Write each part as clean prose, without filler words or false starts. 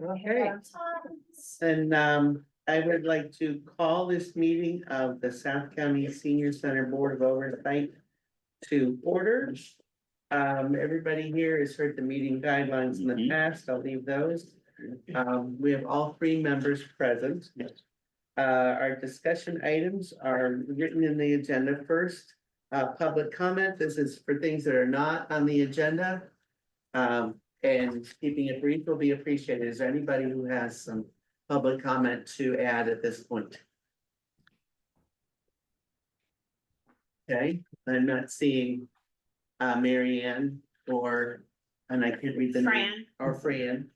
Okay. And I would like to call this meeting of the South County Senior Center Board of Oversight to order. Everybody here has heard the meeting guidelines in the past. I'll leave those. We have all three members present. Our discussion items are written in the agenda first. Public comment, this is for things that are not on the agenda. And keeping it brief will be appreciated. Is there anybody who has some public comment to add at this point? Okay, I'm not seeing Mary Ann and I can't read the name. Fran. Or Fran,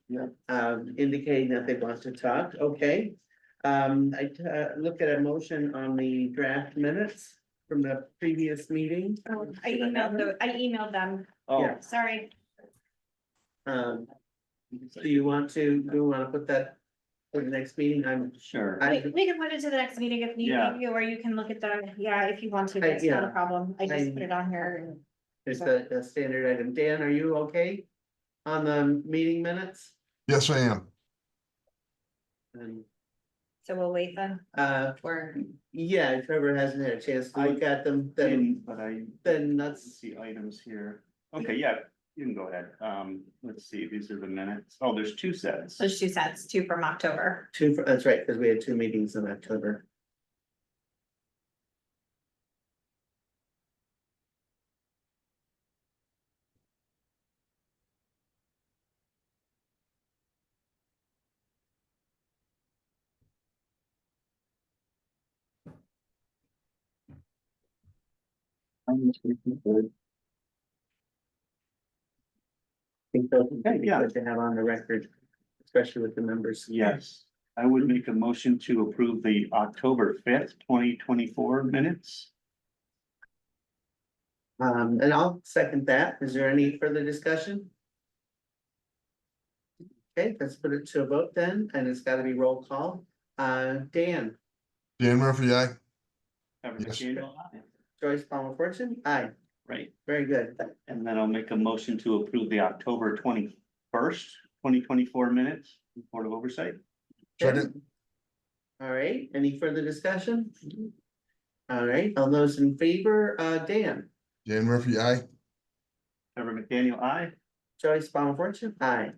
indicating that they want to talk. Okay. I look at a motion on the draft minutes from the previous meeting. Oh, I emailed them. Oh, yeah. Sorry. Do you want to put that for the next meeting? I'm Sure. We can put it to the next meeting if need be, or you can look at if you want to, it's not a problem. I just put it on here. There's a standard item. Dan, are you okay on the meeting minutes? Yes, I am. And So we'll wait then, or. yeah, Trevor hasn't had a chance to look at them, then let's see items here. Okay, yeah, you can go ahead. Let's see, these are the minutes. Oh, there's two sets. There's two sets, two from October. that's right, because we had two meetings in October. I think those would be good to have on the record, especially with the members. Yes, I would make a motion to approve the October 5th, 2024 minutes. And I'll second that. Is there any further discussion? Okay, let's put it to a vote then, and it's gotta be roll call. Dan, Dan Murphy, aye. Yes. Joyce Palmer Fortune, aye. Right, Very good. and then I'll make a motion to approve the October 21st, 2024 minutes, Board of Oversight. Second. All right, any further discussion? All right, all those in favor, Dan, Dan Murphy, aye. Trevor McDaniel, aye. Joyce Palmer Fortune, aye.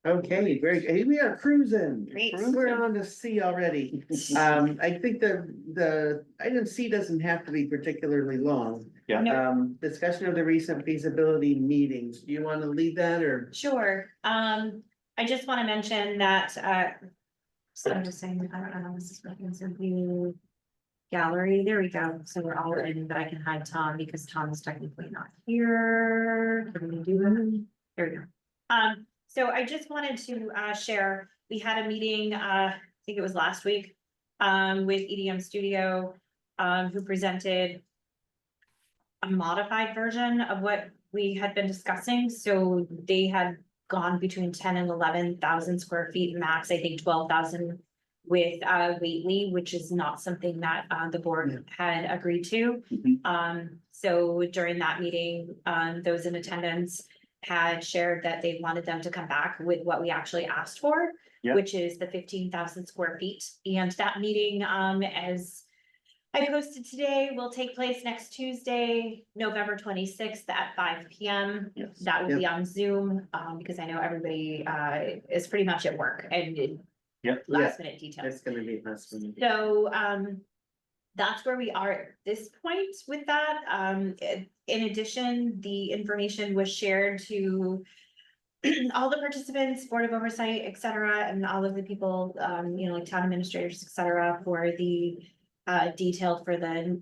Okay, very good. Hey, we are cruising. Great. We're on to C already. I think the item C doesn't have to be particularly long. Yeah. No. Discussion of the recent feasibility meetings. Do you want to lead that or? Sure, I just wanna mention that, so I'm just saying, I don't know, this is working, so view gallery, there we go, so we're all in, but I can hide Tom because Tom is technically not here. Can we do that? There we go. So I just wanted to share, we had a meeting, I think it was last week, with EDM Studio, who presented a modified version of what we had been discussing. So they had gone between 10 and 11,000 square feet max, I think 12,000 with Whately, which is not something that the board had agreed to. So during that meeting, those in attendance had shared that they wanted them to come back with what we actually asked for, which is the 15,000 square feet. And that meeting, as I posted today, will take place next Tuesday, November 26th at 5 p.m. Yes. That will be on Zoom, because I know everybody is pretty much at work and last minute details. It's gonna be last minute. So that's where we are at this point with that. In addition, the information was shared to all the participants, Board of Oversight, et cetera, and all of the people, like town administrators, et cetera, for the detailed for the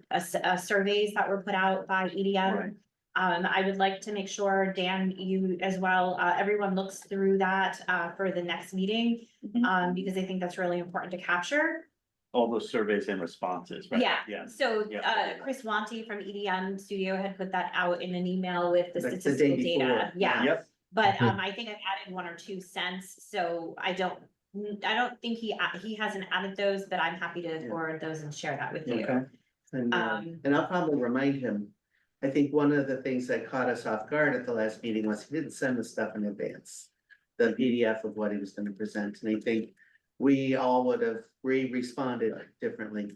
surveys that were put out by EDM. Right. I would like to make sure, Dan, you as well, everyone looks through that for the next meeting, because I think that's really important to capture. All those surveys and responses, right? Yeah, so Chris Wanty from EDM Studio had put that out in an email with the Like the day statistical data, before. yeah. Yep. But I think I've added 1 or 2 cents, so I don't think he hasn't added those, but I'm happy to forward those and share that with you. Okay. And I'll probably remind him. I think one of the things that caught us off guard at the last meeting was he didn't send the stuff in advance. the PDF of what he was gonna present, and I think we all would have responded differently.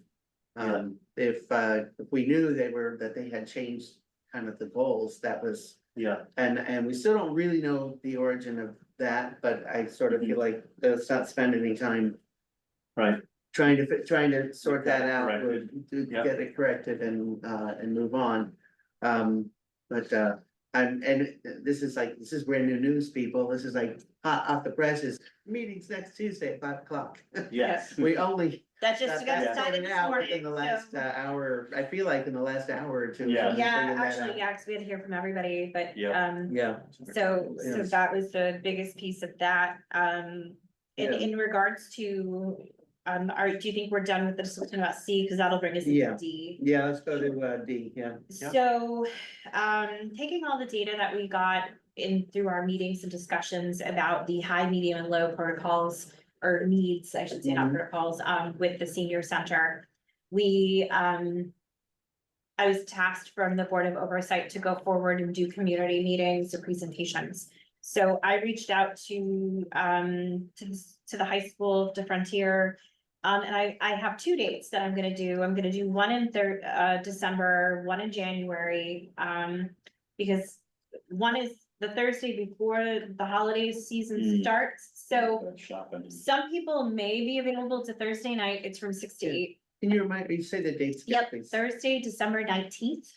If we knew that they had changed kind of the goals, that was, Yeah, and we still don't really know the origin of that, but I sort of feel like let's not spend any time right. trying to sort that out, Corrected. to Yep. get it corrected and move on. And this is brand new news, people, this is like hot off the presses, meetings next Tuesday at 5 o'clock. Yes. We only That just got got that started sorted this out morning, in the last so. hour, I feel like in the last hour or two. Yeah. we Yeah, figured that actually, out. yeah, because we had to hear from everybody, but, Yep. Yeah. so Yes. that was the biggest piece of that, Yeah. in regards to. Do you think we're done with the discussion about C, because that'll bring us into Yeah. D? Yeah, let's go to D, yeah. Yep. So, taking all the data that we got in through our meetings and discussions about the high, medium, and low protocols. Or needs, I should say, not Mhm. protocols, with the senior center. We, I was tasked from the Board of Oversight to go forward and do community meetings or presentations. So I reached out to the high school, to Frontier. And I have 2 dates that I'm gonna do. I'm gonna do one in December, one in January. Because one is the Thursday before the holiday season starts, so Shopping. some people may be available to Thursday night. It's from 6 to Yeah. 8. Can you remind me, say the dates? again, Yep, please? Thursday, December 19th.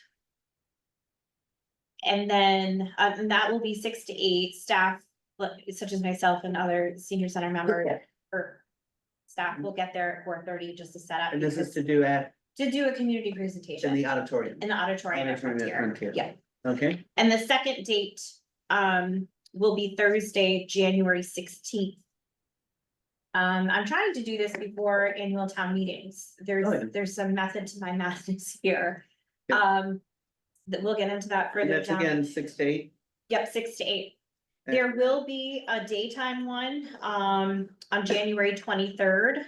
And then, and that will be 6 to 8 staff, such as myself and other senior center members, or staff will get there at 4:30 just to set up. And this is because- to do to do a community in presentation the auditorium, in the auditorium at Auditorium at Frontier. Frontier. Yeah, okay? and the second date, will be Thursday, January 16th. I'm trying to do this before annual town meetings. Oh, yeah. There's some method to my madness here. Yeah. That we'll get into that And further that's down. again, 6 to 8, Yep, 6 to 8. And- There will be a daytime one, on January 23rd.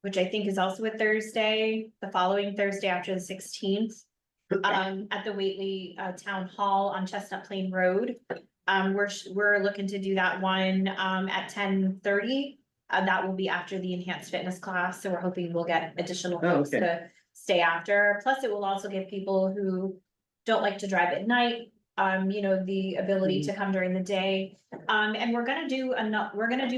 Which I think is also a Thursday, the following Thursday after the 16th. At the Whately Town Hall on Chestnut Plain Road. We're looking to do that one, at 10:30. That will be after the enhanced fitness class, so we're hoping we'll get additional Oh, folks okay. to stay after. Plus, it will also give people who don't like to drive at night, the ability Mm-hmm. to come during the day. And we're gonna do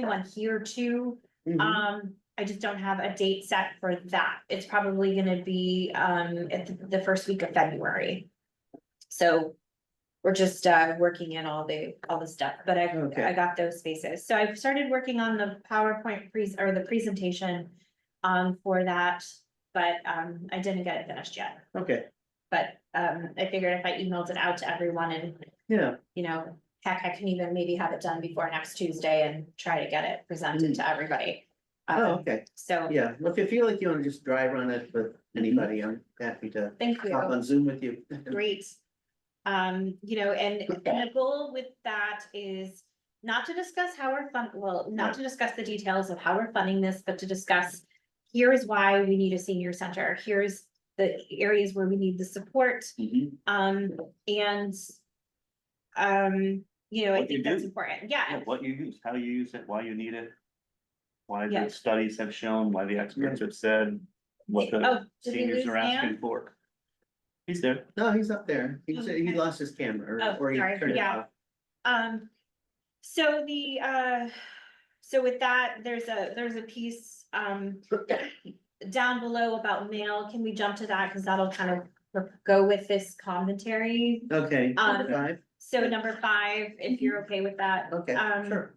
one here too. Mhm. I just don't have a date set for that. It's probably gonna be, at the first week of February. So we're just, working in all the stuff, but Okay. I got those spaces. So I've started working on the PowerPoint or the presentation, for that, but, I didn't get it finished yet. Okay, But, I figured if I emailed it out to everyone and, yeah, heck, I can even maybe have it done before next Tuesday and try to get it presented to everybody. oh, okay, So, yeah, well, if you feel like you wanna just drive on it with anybody, I'm happy to thank hop you. on Zoom with you. Great. And the goal with that is not to discuss how we're not to discuss the details of how we're funding this, but to discuss. Here is why we need a senior center. Here's the areas where we need the support. Mhm. And, I What you think that's do. important. Yeah, Yeah, what you use, how you use it, why you need it. Why Yeah. the studies have shown, why the experts have said, what Oh, the did we seniors lose are asking Ann? for. He's there. No, he's up there, he said he Okay. lost his camera, Oh, or he sorry, turned it yeah. off. So so with that, there's a piece, down below about mail. Can we jump to that? Cause that'll kind of go with this commentary. Okay, Um, 5, So number 5, if you're okay with that. okay, sure.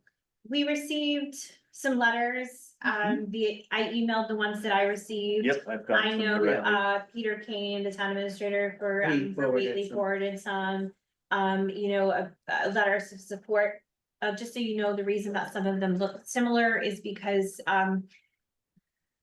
We received some letters, I emailed the ones that I received. Yep, I've got. I some know, already. Peter Kane, the town administrator for He forwarded Whately some. forwarded some, letters of support. Just so you know, the reason that some of them look similar is because,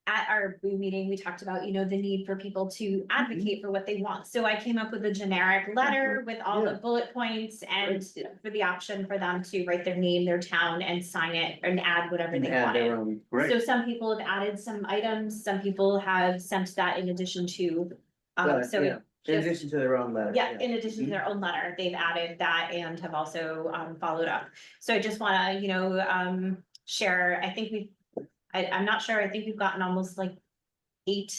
at our boo meeting, we talked about, the need for people to advocate for what they want. So I came up with a generic letter with all the Yeah. bullet points and for the option for them to write their name, their town, and sign it and add whatever And they add wanted. their own, Great. So some people have added some items, some people have sent that in addition to, but, so yeah, In just- addition to their own letter. Yeah, in addition to their own letter, they've added that and have also followed up. So I just wanna, share, I think I'm not sure, I think we've gotten almost like 8,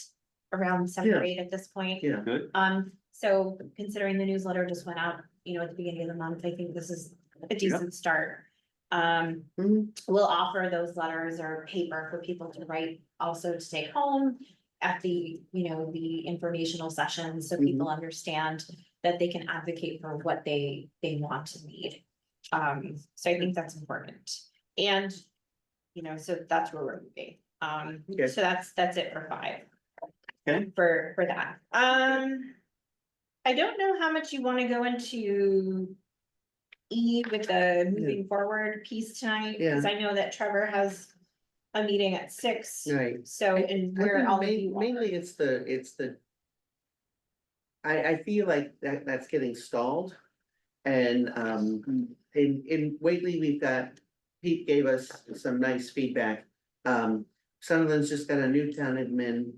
around 7 or 8 at this point. Yeah. Good. So considering the newsletter just went out, at the beginning of the month, I think this is a decent start. Mhm. We'll offer those letters or paper for people to write also to take home at the, the informational sessions, so people understand that they can advocate for what they want to need. So I think that's important. And, so that's where we're moving. Okay. So that's it for 5. Okay. For that. I don't know how much you wanna go into E with the moving forward piece tonight, because I know that Trevor has a meeting at 6. Right. So, and I where think all of you are. mainly it's the. I feel like that's getting stalled. And, in Whately, we've got, Pete gave us some nice feedback. Sunderland's just got a new town admin.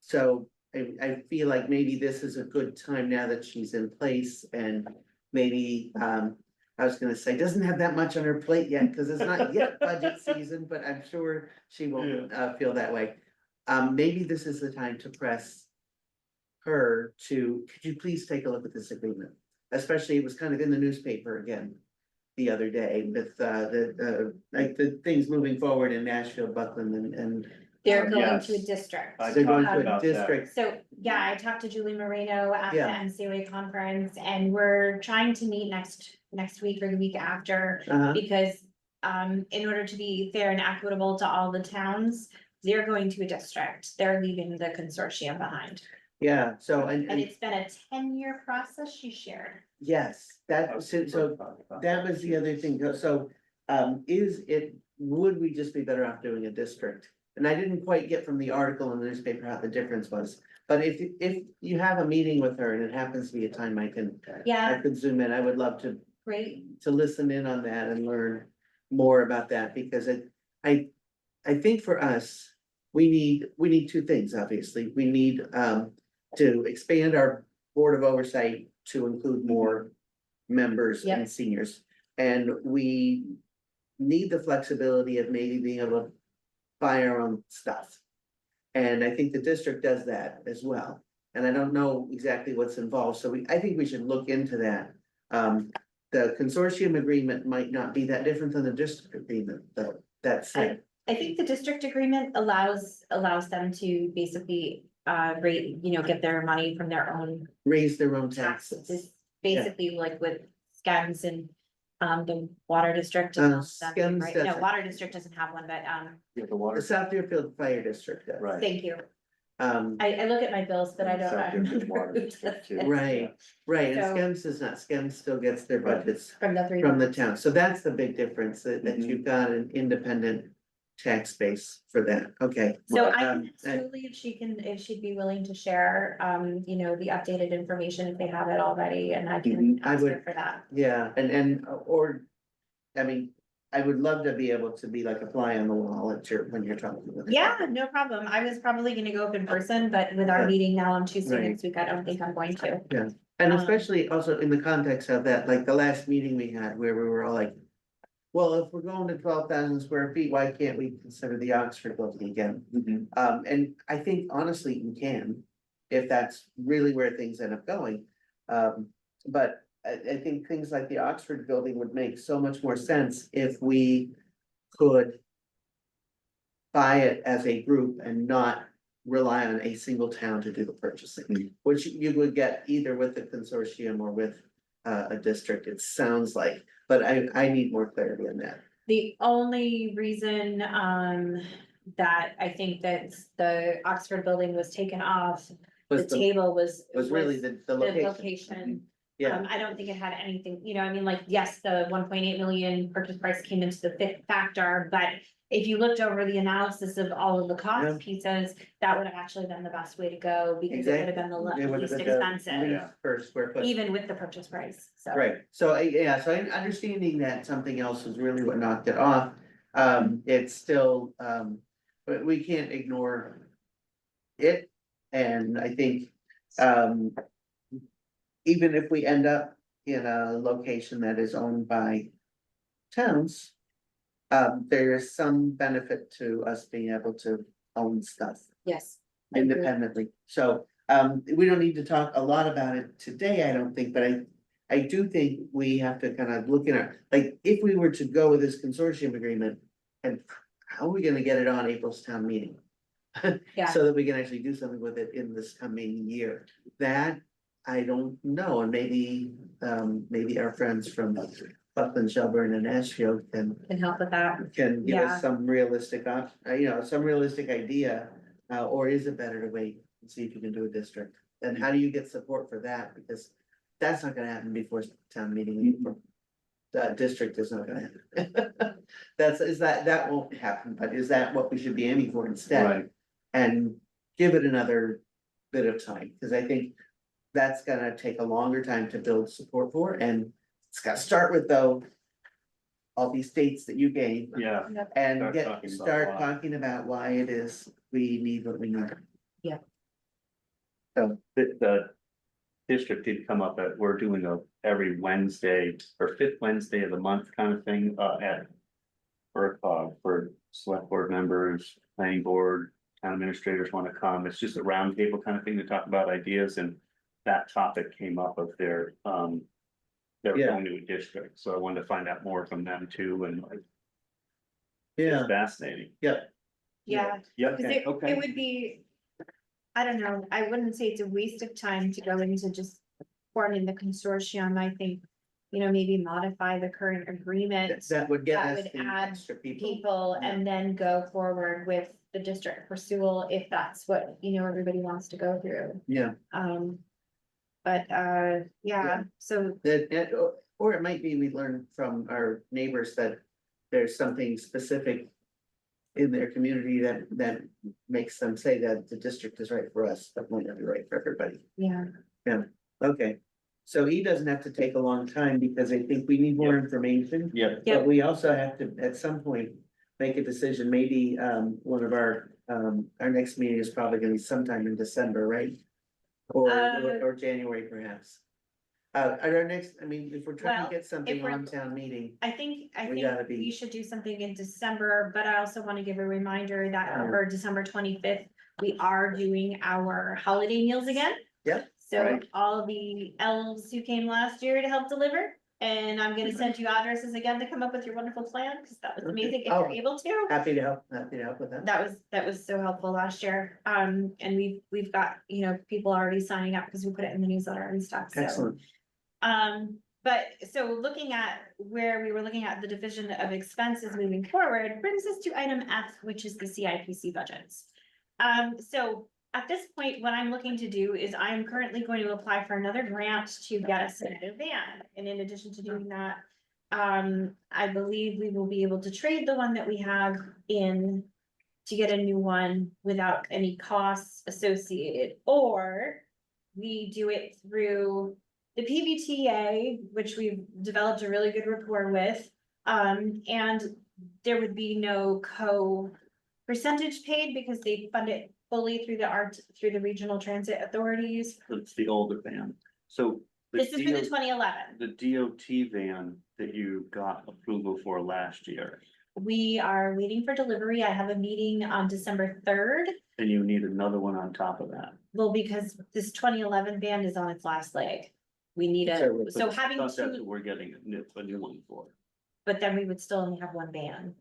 So I feel like maybe this is a good time now that she's in place, and maybe, I was gonna say, doesn't have that much on her plate yet, because it's not yet budget season, but I'm sure she won't feel that way. Maybe this is the time to press her to, could you please take a look at this agreement? Especially, it was kind of in the newspaper again the other day with, like the things moving forward in Nashville, Buckland and. They're going Yes. to a district. They're going Um, to a about that. district. So, yeah, I talked to Julie Moreno at the Yeah. MCOA conference, and we're trying to meet next week or the week after. Because, in order to be fair and equitable to all the towns, they're going to a district, they're leaving the consortium behind. Yeah, so, And and it's been a 10-year process, she shared. yes, so that was the other thing, so, would we just be better off doing a district? And I didn't quite get from the article in the newspaper how the difference was, but if you have a meeting with her and it happens to be a time I Yeah, could zoom in, I would love to great, listen in on that and learn more about that, because I think for us, we need 2 things, obviously. We need to expand our Board of Oversight to include more members Yep. and seniors. And we need the flexibility of maybe being able to buy our own stuff. And I think the district does that as well. And I don't know exactly what's involved, so I think we should look into that. The consortium agreement might not be that different than the district agreement, though, that's it. I think the district agreement allows them to basically, get their money from their own Raise their own taxes. taxes. It's basically like with SCEMS and, the water district. and all that, SCEMS right? No, doesn't. water district doesn't have one, but, The The water. South Deerfield Fire District does. Right. thank you. Um, I look at my bills, but I don't. South Deerfield remember Water who District, does too. it. right, and So- SCEMS does not, SCEMS still gets their Right. budgets From the 3. from the boroughs. town, so that's the big difference, that Mhm. you've got an independent tax base for that, okay. So Well, I can ask and- Julie if she'd be willing to share, the updated information if they have it already, and I can I ask her would- for that. Yeah, or, I mean, I would love to be able to be like a fly on the wall when you're talking with her. Yeah, no problem. I was probably gonna go up in person, but with our Yeah. meeting now on Tuesday Right. next week, I don't think I'm going to. And especially also in the context of that, like the last meeting we had where we were all like, well, if we're going to 12,000 square feet, why can't we consider the Oxford building again? Mhm. And I think honestly, you can, if that's really where things end up going. But I think things like the Oxford building would make so much more sense if we could buy it as a group and not rely on a single town to do the purchasing, Mhm. which you would get either with the consortium or with a district, it sounds like, but I need more clarity on that. The only reason, that I think that the Oxford building was taken off the Was table was. really the The location. location. Yeah, I don't think it had anything, I mean, like, yes, the 1.8 million purchase price came into the fifth factor, but if you looked over the analysis of all of the Yeah. cost pieces, that would have actually been the best way to go, because it would have been the It would have least been the expensive, least per square foot. even with the purchase price, so. Right, so understanding that something else is really what knocked it off, it's still, but we can't ignore it. And I think Um. Even if we end up in a location that is owned by towns. There is some benefit to us being able to own stuff Yes. I agree. independently. So, we don't need to talk a lot about it today, I don't think, but I do think we have to kind of look at our, like, if we were to go with this consortium agreement. And how are we gonna get it on April's town meeting? Yeah. So that we can actually do something with it in this coming year. That, I don't know, and maybe our friends from Buckland, Shelburne and Ashfield Can help with that. can give Yeah. us some realistic some realistic idea. Or is it better to wait and see if you can do a district? And how do you get support for that? Because that's not gonna happen before town meeting in April. The district is not gonna happen. That won't happen, but is that what we should be aiming for instead? Right. And give it another bit of time, because I think that's gonna take a longer time to build support for, and it's gotta start with though. All these dates that you gave, Yeah, and Start talking about why. start talking about why it is we need what we need. Yeah. So, the district did come up at, we're doing every Wednesday or fifth Wednesday of the month kind of thing, for select board members, planning board, town administrators want to come. It's just a roundtable kind of thing to talk about ideas, and that topic came up of they're Yeah. going to a district, so I wanted to find out more from them too, and like, yeah, it's fascinating. Yeah, Yeah, because okay, it okay. would be, I don't know, I wouldn't say it's a waste of time to go into just forming the consortium. I think, maybe modify the current agreement. that would get That us would the add extra people. People Yeah. and then go forward with the district pursual if that's what, everybody wants to go through. Yeah, But, Yeah. yeah, so, or it might be we learn from our neighbors that there's something specific. In their community that makes them say that the district is right for us, but might not be right for everybody. yeah, Okay, so he doesn't have to take a long time, because I think we need more information. Yeah, Yeah. But we also have to, at some point, make a decision, maybe, one of our next meeting is probably gonna be sometime in December, right? Or January perhaps. At our next, I mean, if we're trying Well, to get something if we're- on town meeting, I think We gotta we be- should do something in December, but I also want to give a reminder that for December 25th, we are doing our holiday meals again. Yep. So Right. all the elves who came last year to help deliver, and I'm gonna send you addresses again to come up with your wonderful plan, because that was Okay. amazing if Oh. you're able to. happy to help with that. That was so helpful last year. And we've got, people already signing up because we put it in the newsletter and stuff, so. Excellent, But so looking at where we were looking at the division of expenses moving forward brings us to item F, which is the CIPC budgets. So at this point, what I'm looking to do is I'm currently going to apply for another grant to get us a new van. And in addition to doing that, I believe we will be able to trade the one that we have in to get a new one without any costs associated, or we do it through the PVTA, which we've developed a really good rapport with, and there would be no percentage paid because they fund it fully through the regional transit authorities. it's the older van, so. the This is for the DO 2011. The DOT van that you got approval for last year, We are waiting for delivery. I have a meeting on December 3rd. and you need another one on top of that. Well, because this 2011 van is on its last leg. We need So- so But having I thought that's two, what we're getting a new one for. but then we would still only have one van.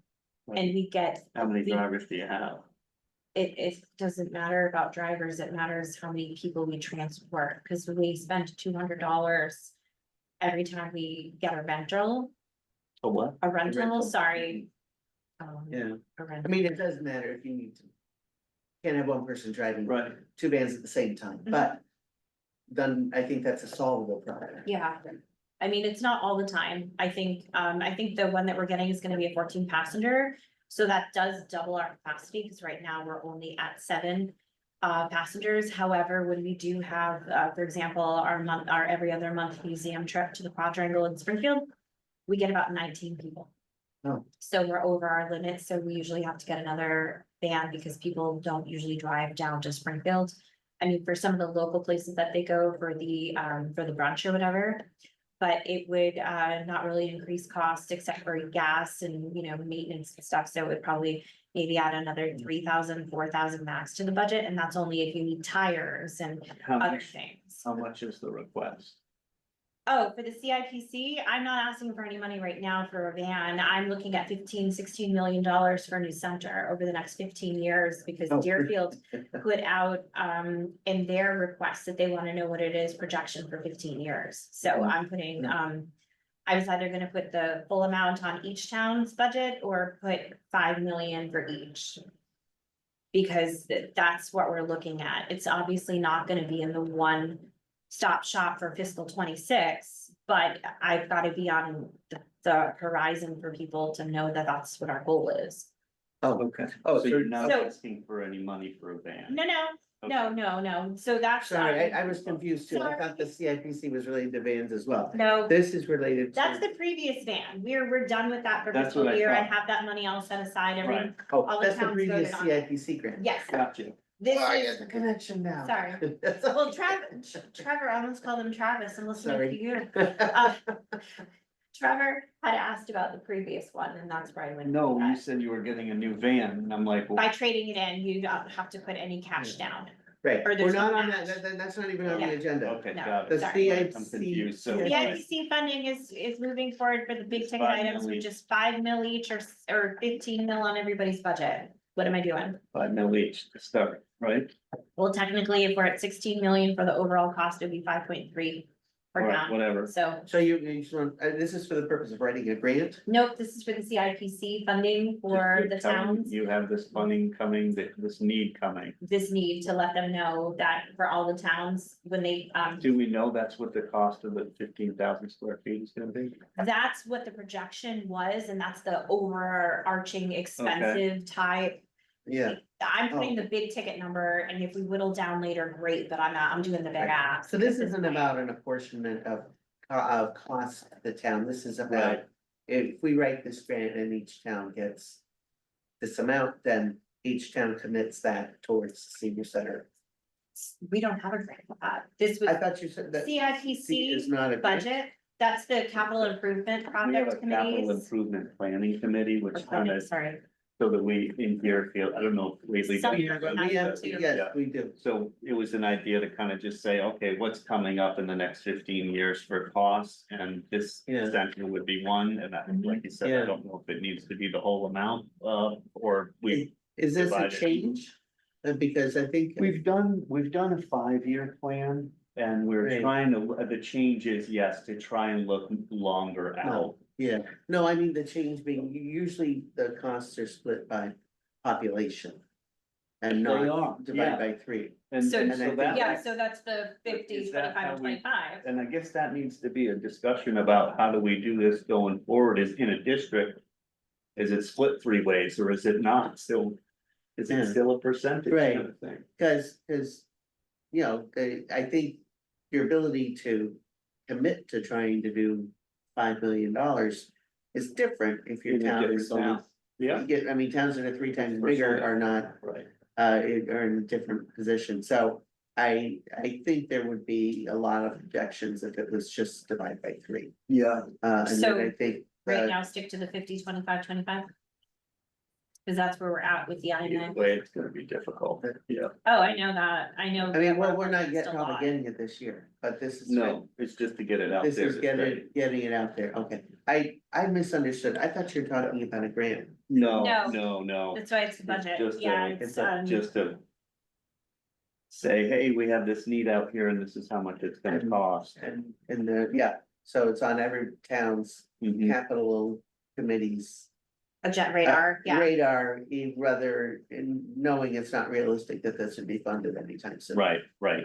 And we get. How many the- drivers do you have? It doesn't matter about drivers, it matters how many people we transport, because we spend $200 every time we get a rental, A what? rental. sorry. Yeah, A I rental. mean, it doesn't matter if you need to. Can't have one person driving Right, two vans at the same time, but. Then I think that's a solvable problem. Yeah, I mean, it's not all the time. I think the one that we're getting is gonna be a 14 passenger. So that does double our capacity, because right now we're only at 7 passengers. However, when we do have, for example, our every other month museum trip to the quadrangle in Springfield, we get about 19 people. Oh. So we're over our limit, so we usually have to get another van because people don't usually drive down to Springfield. I mean, for some of the local places that they go for the brunch or whatever. But it would not really increase cost except for gas and, you know, maintenance and stuff, so it would probably maybe add another 3,000, 4,000 max to the budget, and that's only if you need tires and How other much, things. how much is the request? Oh, for the CIPC, I'm not asking for any money right now for a van. I'm looking at $15-16 million for a new center over the next 15 years because Oh. Deerfield put out in their request that they want to know what it is projection for 15 years. So I'm putting I was either gonna put the full amount on each town's budget or put 5 million for each. Because that's what we're looking at. It's obviously not gonna be in the one stop shop for fiscal 26, but I've gotta be on the horizon for people to know that that's what our goal is. Oh, Okay. Oh, So you're so- not so- asking for any money for a van? No, so that's. sorry, I was confused too. I thought the CIPC was related to vans as well. No, This is related to. that's the previous van. We're done with that for That's what fiscal I year. I thought. have that money all set aside, every, Right. Oh, all the that's the towns previous voted on it. CIPC grant. yes, Gotcha. this Oh, I is, get the connection now. sorry. Well, Trevor, I almost called him Travis, I'm listening to Sorry. you. Trevor had asked about the previous one, and that's where I went. with No, you that. said you were getting a new van, and I'm like, well, By trading it in, you don't have to put any cash down. Right, Or we're there's not no on match. that's not even on Yeah. the agenda. okay, No, got The it. sorry. I'm confused, so. CIPC. The right. IPC funding is moving forward for the big It's ticket 5 items, mil which each. is 5 mil each or 15 mil on everybody's budget. What am I doing? 5 mil each to start, right? Well, technically, if we're at 16 million for the overall cost, it'd be 5.3 per Or town. whatever. So, So you just want, this is for the purpose of writing a grant? nope, this is for the CIPC funding for the Tell them towns. You have this funding coming, this need coming. This need to let them know that for all the towns, when they, Do we know that's what the cost of the 15,000 square feet is gonna be? that's what the projection was, and that's the overarching expensive type. Yeah, I'm putting the big ticket number, and if we whittle down later, great, but I'm doing the big ask. so this at this isn't point. about an apportionment of cost of the town, this is about. Right. If we write this grant and each town gets this amount, then each town commits that towards the senior center. We don't have a grant for that. This was I thought you said that. Is CIPC not a grant. budget, that's the capital improvement We have a project capital committees. improvement planning committee, which kind of, Sorry, so that we in Deerfield, I don't know if lately. Some- Yeah, but we have, Too. yes, we do. So it was an idea to kind of just say, okay, what's coming up in the next 15 years for costs? And this Yeah. center would be one, and that, like you said, Yeah. I don't know if it needs to be the whole amount, or we. Is this a divided. change? Because I think. We've done a 5-year plan, and we're Right. trying to, the change is, yes, to try and look longer out. Yeah, no, I mean, the change being, usually the costs are split by population. And They are, not divided yeah. by 3. And So- and And I so think- that yeah, was- so that's the 50, Is that 25, how and we- 25. And I guess that needs to be a discussion about how do we do this going forward, is in a district. Is it split 3 ways, or is it not still? Is Yeah. it still a percentage Right. kind of thing? Cause, you know, I think your ability to commit to trying to do $5 million is different if your In a town different is only. town. Yeah, You get, I mean, towns that are 3 times bigger are not, right. are in a different position, so. I think there would be a lot of objections if it was just divided by 3, Yeah. and then So, I think. Right now, stick to the 50, 25, 25. Cause that's where we're at with the Either IMA. way, it's gonna be difficult, yeah. Oh, I know that, I know. I mean, that well, we're not against yet a probably lot. getting it this year, but this is. No, it's just to get it out there. This is to say, getting it out there, okay, I misunderstood, I thought you were talking about a grant. No, No. no. That's why it's the It's budget, just yeah, a- it's, Just to. Say, hey, we have this need out here and this is how much it's gonna cost. And yeah, so it's on every town's Mhm. capital committees. a jet radar, yeah. Radar, rather, in knowing it's not realistic that this would be funded anytime soon. Right,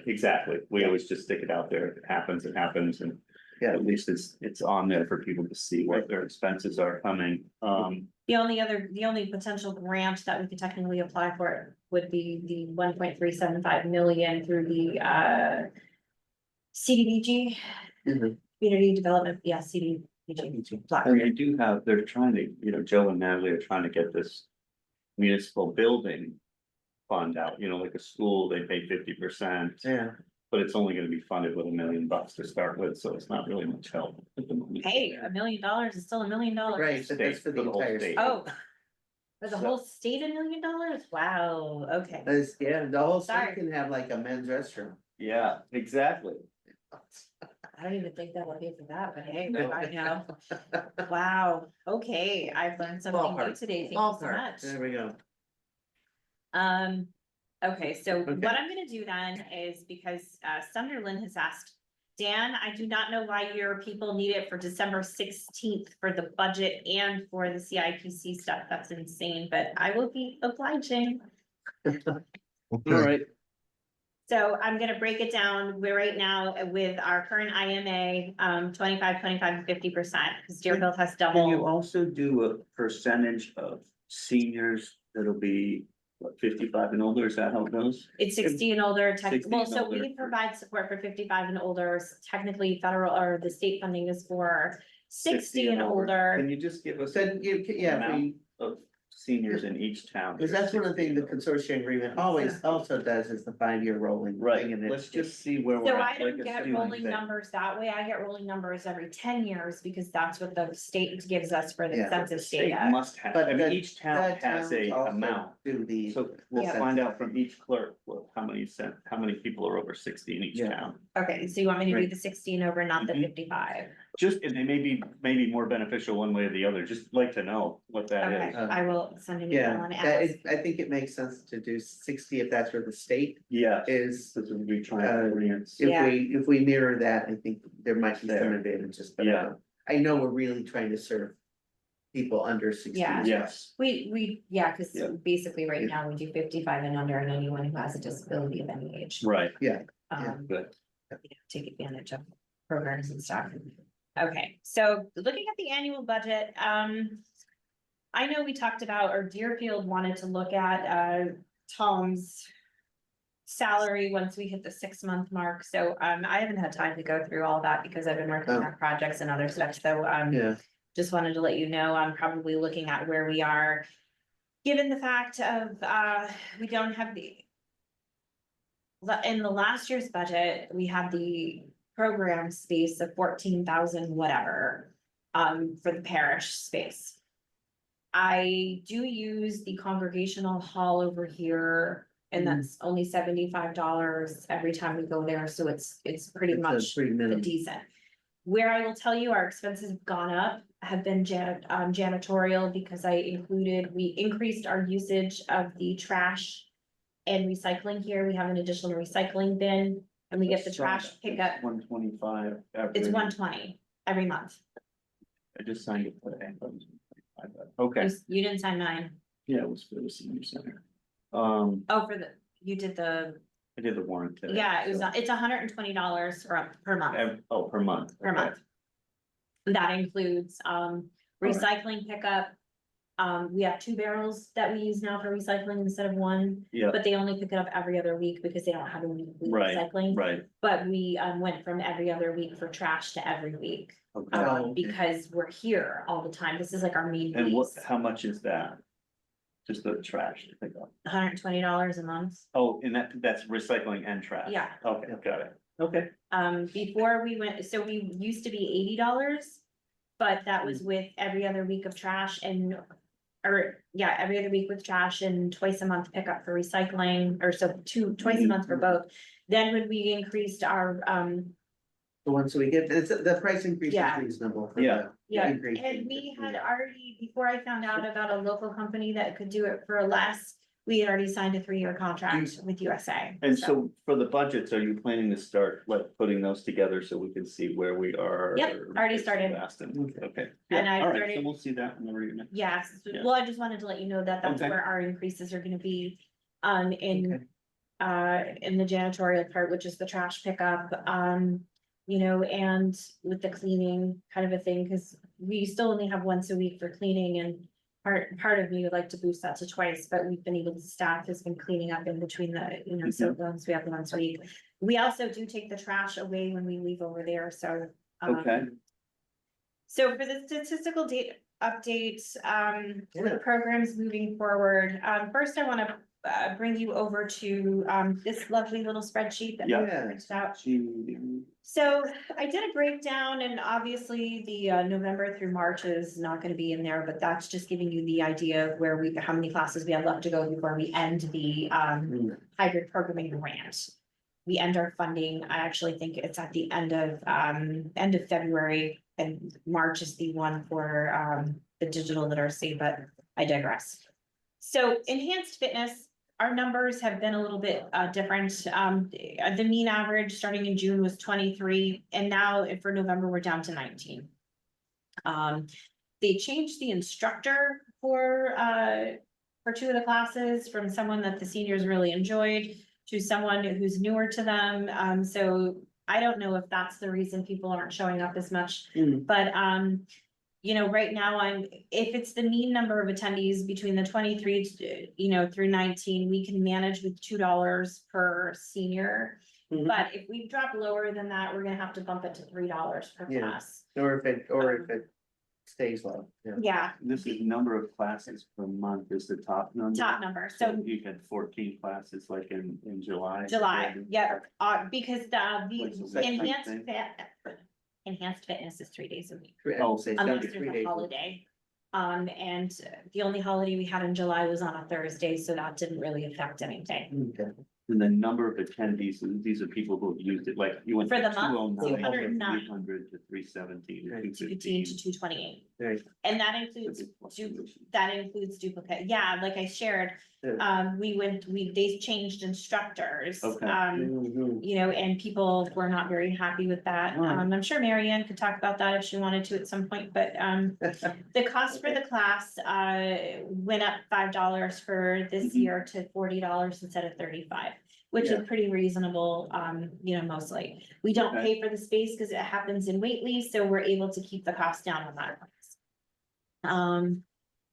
exactly. We always just stick it out there. If it happens, and Yeah. at least it's on there for people to see what their expenses are coming. The only potential grant that we could technically apply for would be the 1.375 million through the CDBG, Mhm. Community Development, yeah, CDBG. block And grant. they do have, they're trying to, Joe and Natalie are trying to get this municipal building. fund out, you know, like a school, they pay 50%. Yeah, But it's only gonna be funded with $1 million to start with, so it's not really much help at the moment. Hey, $1 million is still $1 million. right, but that's for the whole entire state. state. Oh, for the So- whole state $1 million? Wow, okay. Yeah, the whole Sorry. state can have like a men's restroom. Yeah, exactly. I don't even think that will pay for that, but hey, No. I know. Wow, okay, I've learned something new Ballpark. today, thank you so Ballpark. much. There we go. Okay, so Okay. what I'm gonna do then is because Sunderland has asked. Dan, I do not know why your people need it for December 16th for the budget and for the CIPC stuff, that's insane, but I will be obliging. Okay, Alright, So I'm gonna break it down, we're right now with our current IMA, 25, 25, and 50%, because Deerfield has can you double. also do a percentage of seniors that'll be, what, 55 and older, is that how it goes? It's 60 and older, 60 well, and so older. we provide support for 55 and older, technically federal or the state funding is for 60 and older. Can you just give us So, yeah, amount of seniors in each town? because that's one of the things the consortium agreement always also does is the 5-year rolling. Right, thing, and let's it- just see where we're So at. I don't like a get student rolling thing. numbers that way, I get rolling numbers every 10 years, because that's what the state gives us for the Yeah. The census state data. must have, But I mean, the- each town the has a towns also amount. Do the. So we'll Yeah. find out from each clerk, how many people are over 60 in each Yeah. town. Okay, so you want me to do Right. the 16 over, not the Mhm. 55? Just, and they may be, maybe more beneficial one way or the other, just like to know what that Okay, is. I will send an email Yeah, and that ask. is, I think it makes sense to do 60 if that's where the state Yeah, is. this would be trying to orient. Yeah. If we mirror that, I think there might be some There. advantages, but Yeah. I know we're really trying to serve people under 60. Yeah. as well. Yes, Yeah, cause Yeah. basically right now we do 55 and under and anyone who has a disability of any age. right, Um, good. take advantage of programs and stuff. Okay, so looking at the annual budget, I know we talked about, or Deerfield wanted to look at, Tom's salary once we hit the 6-month mark, so, I haven't had time to go through all that because I've been working Oh. on projects and other stuff, so, Yeah, just wanted to let you know, I'm probably looking at where we are. Given the fact of, we don't have in the last year's budget, we had the program space of 14,000 whatever. For the parish space. I do use the congregational hall over here. And that's only $75 every time we go there, so it's pretty it's much pretty minimum. decent. Where I will tell you our expenses have gone up, have been janitorial, because we increased our usage of the trash. And recycling here, we have an additional recycling bin, and we get the trash pickup, 125. it's 120 every month. I just signed it today. Okay, You didn't sign mine, yeah, it was for the senior center. oh, you did the, I did the warrant today. yeah, it's so- $120 per month. Per month. Per okay. month. That includes, right. recycling pickup. We have 2 barrels that we use now for recycling instead of 1, Yeah, but they only pick it up every other week because they don't have a weekly Right, recycling. right, But we, went from every other week for trash to every week, okay. Oh, okay. because we're here all the time. This is like our main And what, base. how much is that? Just the trash to pick up? $120 a month. Oh, and that's recycling and trash? Yeah. Okay, got it. Okay. Before we went, so we used to be $80. But that was with every other week of trash and, every other week with trash and twice a month pickup for recycling, or so twice a month for both. Then when we increased our, The ones we get, the price increase is Yeah. reasonable. For Yeah. yeah, increase. and we had already, before I found out about a local company that could do it for less, we had already signed a 3-year contract with USA. And so for the budgets, are you planning to start like putting those together so we can see where we are? Yep, or already just started. fast and- Okay. And Yeah, I all right, started- so we'll see that whenever you're next. Yes, Yeah. well, I just wanted to let you know that that's Okay. where our increases are gonna be, Okay. in the janitorial part, which is the trash pickup, and with the cleaning kind of a thing, cause we still only have once a week for cleaning, and part of me would like to boost that to twice, but we've been able to, staff has been cleaning up in between the, so once we have the once a week. We also do take the trash away when we leave over there, so. Okay. So for the statistical data updates, for Yeah. the programs moving forward, first I wanna bring you over to, this lovely little spreadsheet that we Yeah. printed out. She- So I did a breakdown and obviously the November through March is not gonna be in there, but that's just giving you the idea of where how many classes we have left to go before we end the hybrid programming grant. We end our funding, I actually think it's at the end of February, and March is the one for the digital literacy, but I digress. So enhanced fitness, our numbers have been a little bit different. The mean average starting in June was 23, and now for November, we're down to 19. They changed the instructor for two of the classes from someone that the seniors really enjoyed to someone who's newer to them. So I don't know if that's the reason people aren't showing up as much, but you know, right now if it's the mean number of attendees between the 23, through 19, we can manage with $2 per senior. Mhm. But if we drop lower than that, we're gonna have to bump it to $3 per Yeah. class. Or if it stays low, yeah. Yeah, This is number of classes per month is the top number. top number. So So you had 14 classes like in July. July, yeah, because the What's the second enhanced thing? enhanced fitness is 3 days a week. Oh, Say it's gotta Unless be there's 3 a days. holiday. And the only holiday we had in July was on a Thursday, so that didn't really affect anything. Okay. And the number of attendees, and these are people who have used it, like you went. For the from month, 209 209. 300 to 317 Right. to 215 215. to 228, Right. and that includes duplicate, yeah, like I shared. Yeah. They changed instructors. Okay. Mhm. And people were not very happy with that. Right. I'm sure Mary Ann could talk about that if she wanted to at some point, but the cost for the class went up $5 for this Mhm. year to $40 instead of 35, which Yeah. is pretty reasonable, mostly. We don't Okay. pay for the space because it happens in Whately, so we're able to keep the cost down on that.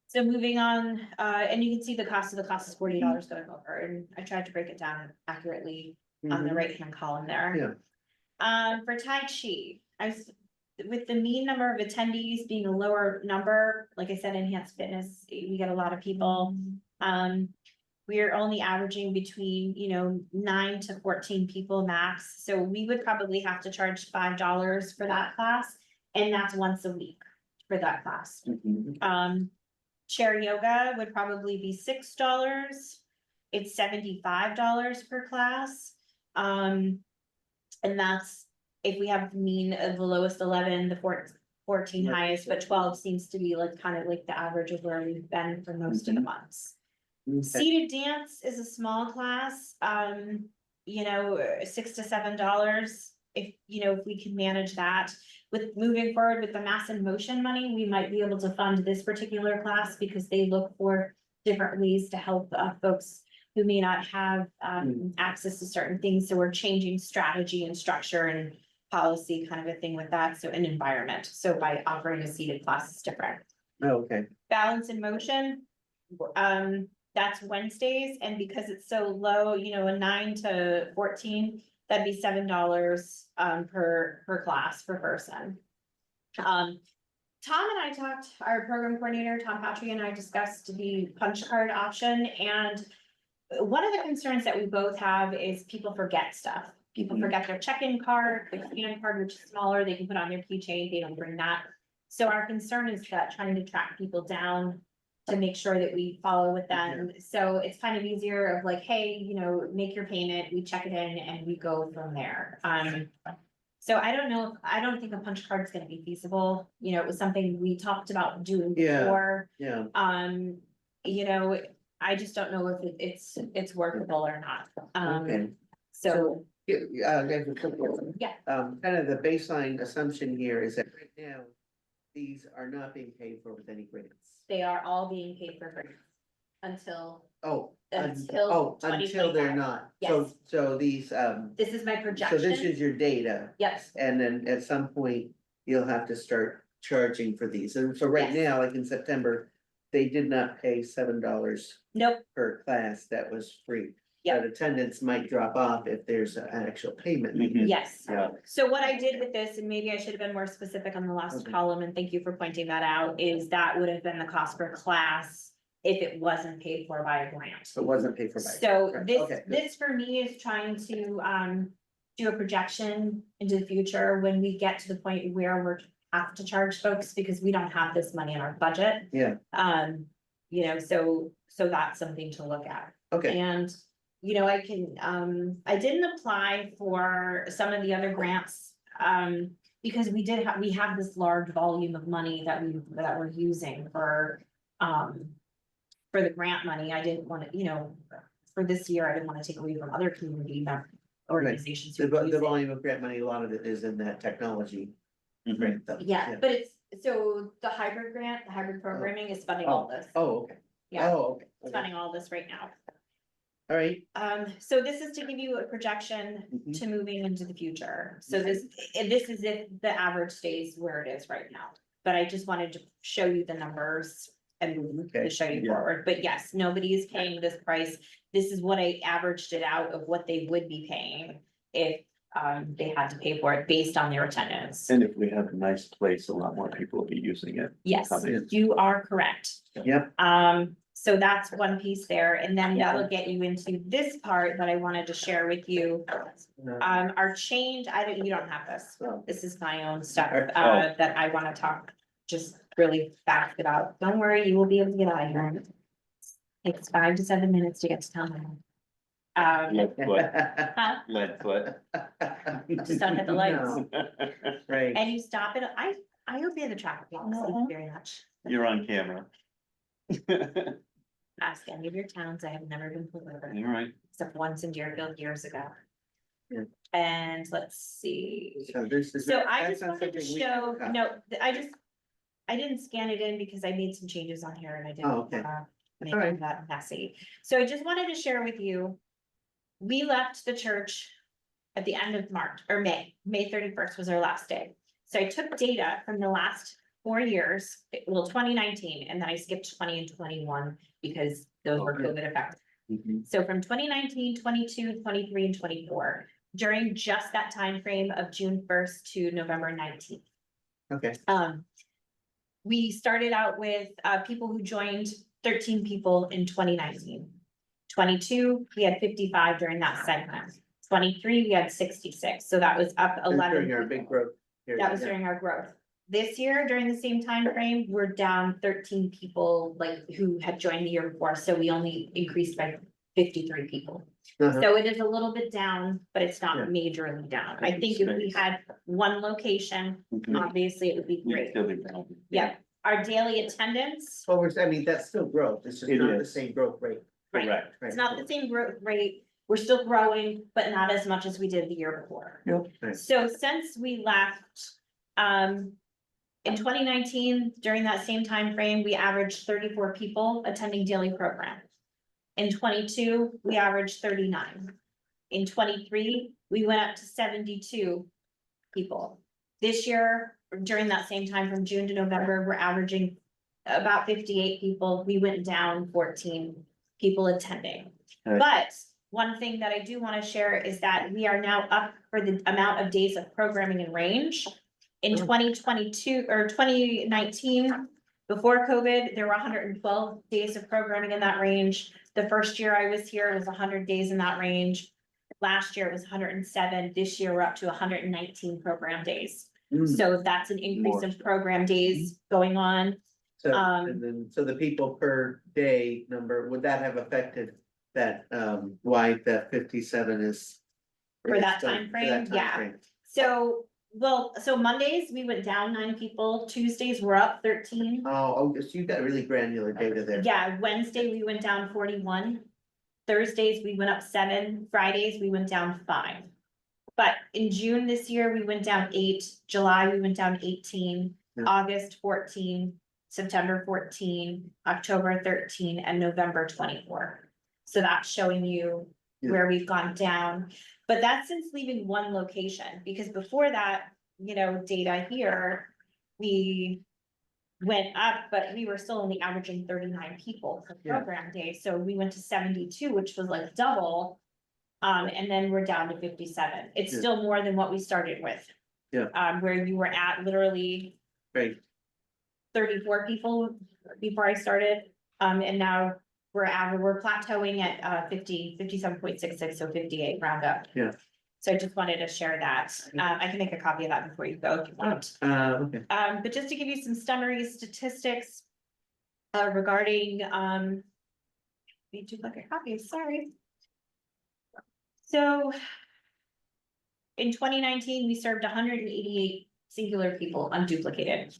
So moving on, and you can see the cost of the class is $40 going over, and I tried to break it down accurately on the Mhm. right-hand column there. Yeah. For Tai Chi, with the mean number of attendees being a lower number, like I said, enhanced fitness, we get a lot of people. We're only averaging between, 9 to 14 people max, so we would probably have to charge $5 for that class, and that's once a week for that class. Mhm. Chair yoga would probably be $6. It's $75 per class. And that's if we have the mean of the lowest 11, the 14 highest, but 12 seems to be like kind of like the average of where we've been for most of the months. Okay. Seated dance is a small class, $6 to $7. If we can manage that. With moving forward with the mass in motion money, we might be able to fund this particular class because they look for different ways to help folks who may not have access to certain things. So we're changing strategy and structure and policy kind of a thing with that. So an environment. So by offering a seated class is different. Oh, okay. Balance in motion, that's Wednesdays, and because it's so low, a 9 to 14, that'd be $7 per class per person. Tom and I talked, our program coordinator, Tom Patrick, and I discussed the punch card option, and one of the concerns that we both have is people forget stuff. People forget their check-in card, their scan card, which is smaller, they can put on their keychain, they don't bring that. So our concern is that trying to track people down to make sure that we follow with them. So it's kind of easier of like, hey, make your payment, we check it in and we go from there. So I don't know, I don't think a punch card is gonna be feasible. It was something we talked about doing Yeah. before. Yeah. I just don't know if it's workable or not. Okay. So, Yeah, there's a couple. Yeah. Kind of the baseline assumption here is that right now, these are not being paid for with any grants. they are all being paid for free until, Oh. Until Until they're 2025. not. Yes. So these, this is my so projection. this is your data. Yes, And then at some point, you'll have to start charging for these. And so right Yes. now, like in September, they did not pay $7 nope, per class. That was free. Yeah. But attendance might drop off if there's an actual payment. Mhm. yes. Yeah. So what I did with this, and maybe I should have been more specific on the last Okay. column, and thank you for pointing that out, is that would have been the cost per class if it wasn't paid for by a grant. So it wasn't paid for by. So Correct. this, Okay, good. this for me is trying to, do a projection into the future when we get to the point where we're have to charge folks because we don't have this money in our budget. Yeah, You know, so that's something to look at. okay, And, you know, I can, I didn't apply for some of the other grants, because we have this large volume of money that we're using for the grant money. I didn't want to, you know, for this year, I didn't want to take away from other community organizations. the, who are the using- volume of grant money, a lot of it is in that technology. Grant though. Yeah, but it's, so the hybrid grant, the hybrid programming is funding all this. Oh, okay. Yeah, Oh, okay, it's okay, funding all this right now. all right, So this is to give you a projection Mhm. to moving into the future. So this is if the average stays where it is right now. But I just wanted to show you the numbers and Okay. to show you Yeah. forward. But yes, nobody is paying this price. This is what I averaged it out of what they would be paying if they had to pay for it based on their attendance. And if we have a nice place, a lot more people will be using it. Yes, Coming. you are correct. yep, So that's one piece there, and then that'll get you into this part that I wanted to share with you. Our change, you don't have this. so, This is my own stuff, Oh. that I wanna talk just really fast about. Don't worry, you will be able to get out of here. Takes 5 to 7 minutes to get to town. Lead foot, Huh? lead foot. Just don't hit the lights. No, Right, And you stop it, I obey the traffic laws, thank you very much. You're on camera. Ask any of your towns, I have never been pulled over. You're right. Except once in Deerfield years ago. Yeah. And let's see, so this is. so I that's just not wanted to something we show, can cut. no, I didn't scan it in because I made some changes on here and I Oh, didn't okay. make Alright. it that messy. So I just wanted to share with you. We left the church at the end of March or May 31st was our last day. So I took data from the last 4 years, 2019, and then I skipped 20 and 21 because those were Okay. COVID affected. Mhm. So from 2019, 22, 23, and 24, during just that time frame of June 1st to November 19th. Okay, We started out with people who joined, 13 people in 2019. 22, we had 55 during that segment. 23, we had 66, so that was up That's 11. during our big growth. period, That was yeah. during our growth. This year, during the same time frame, we're down 13 people like who had joined the year before, so we only increased by 53 people. Uh-huh. So it is a little bit down, but it's not Yeah. majorly down. I think if we had one location, obviously it would be We'd great. still be down. Yeah, our daily attendance, Well, I mean, that's still growth, it's just It not the is. same growth rate. right, Correct. Right. it's not the same growth rate. We're still growing, but not as much as we did the year before. Right. So since we left, in 2019, during that same time frame, we averaged 34 people attending daily program. In 22, we averaged 39. In 23, we went up to 72 people. This year, during that same time from June to November, we're averaging about 58 people. We went down 14 people attending. Okay. But one thing that I do want to share is that we are now up for the amount of days of programming and range. In 2022 or 2019, before COVID, there were 112 days of programming in that range. The first year I was here, it was 100 days in that range. Last year it was 107. This year we're up to 119 program days. Mm. So that's an increase More. of program days going on. So, Um, and then, so the people per day number, would that have affected that, why that 57 is? For that still- time for frame? that time Yeah. frame? So Mondays, we went down 9 people. Tuesdays, we're up 13. Oh, so you've got really granular data there. Yeah, Wednesday, we went down 41. Thursdays, we went up 7. Fridays, we went down 5. But in June this year, we went down 8. July, we went down 18. Yeah. August 14. September 14. October 13, and November 24. So that's showing you Yeah. where we've gone down. But that's since leaving one location, because before that, data here, we went up, but we were still only averaging 39 people per Yeah. program day, so we went to 72, which was like double. And then we're down to 57. It's Yeah. still more than what we started with. Yeah. Where you were at literally Right, 34 people before I started. And now we're plateauing at 57.66, so 58 round up. Yeah. So I just wanted to share that. I can make a copy of that before you go if you want. Okay. But just to give you some summary statistics regarding, need duplicate copies, sorry. So in 2019, we served 188 singular people unduplicated.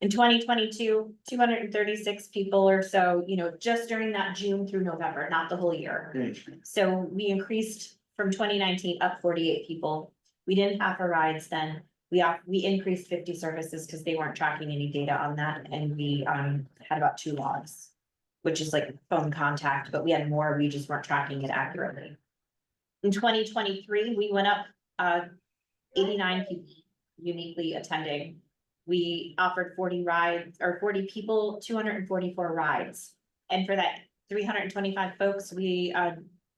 In 2022, 236 people or so, just during that June through November, not the whole year. Great. So we increased from 2019 up 48 people. We didn't have our rides then. We increased 50 services because they weren't tracking any data on that, and we had about 2 logs, which is like phone contact, but we had more, we just weren't tracking it accurately. In 2023, we went up 89 people uniquely attending. We offered 40 rides or 40 people, 244 rides. And for that 325 folks, we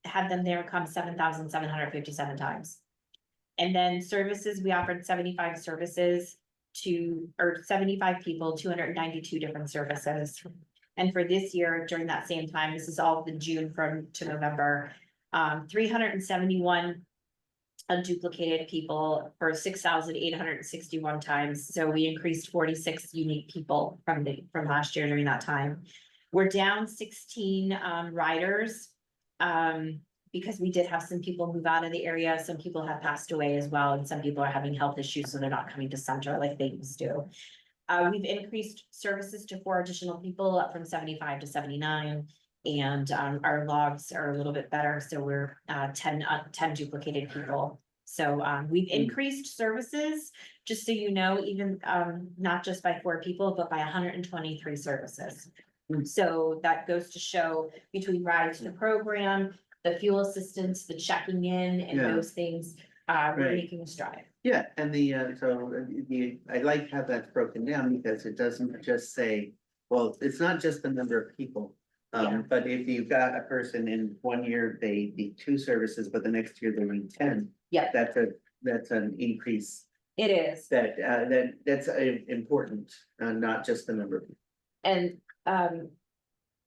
had them there come 7,757 times. And then services, we offered 75 services or 75 people, 292 different services. And for this year, during that same time, this is all the June to November, 371 unduplicated people for 6,861 times. So we increased 46 unique people from last year during that time. We're down 16 riders because we did have some people move out of the area. Some people have passed away as well, and some people are having health issues, so they're not coming to center like they used to. We've increased services to 4 additional people, up from 75 to 79. And our logs are a little bit better, so we're 10 duplicated people. So we've increased services, just so you know, even not just by 4 people, but by 123 services. So that goes to show between rides to the program, the fuel assistance, the checking in, and those things, we're making a stride. Yeah, and I like how that's broken down, because it doesn't just say, well, it's not just the number of people. But if you've got a person in 1 year, they need 2 services, but the next year they need 10. Yeah. That's an increase It is. that's important, not just the number of people. And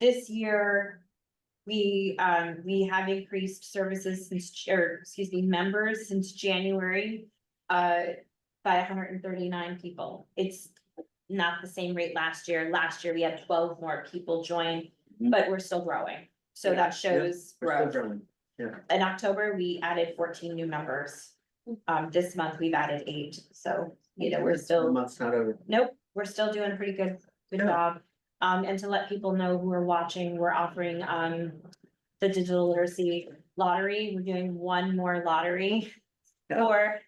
this year, we have increased services members since January by 139 people. It's not the same rate last year. Last year, we had 12 more people join, but we're still growing. So that shows We're still growth. growing. In October, we added 14 new members. This month, we've added 8. So, we're The still, month's not over. nope, we're still doing a pretty good job. And to let people know who are watching, we're offering the digital literacy lottery. We're doing 1 more lottery for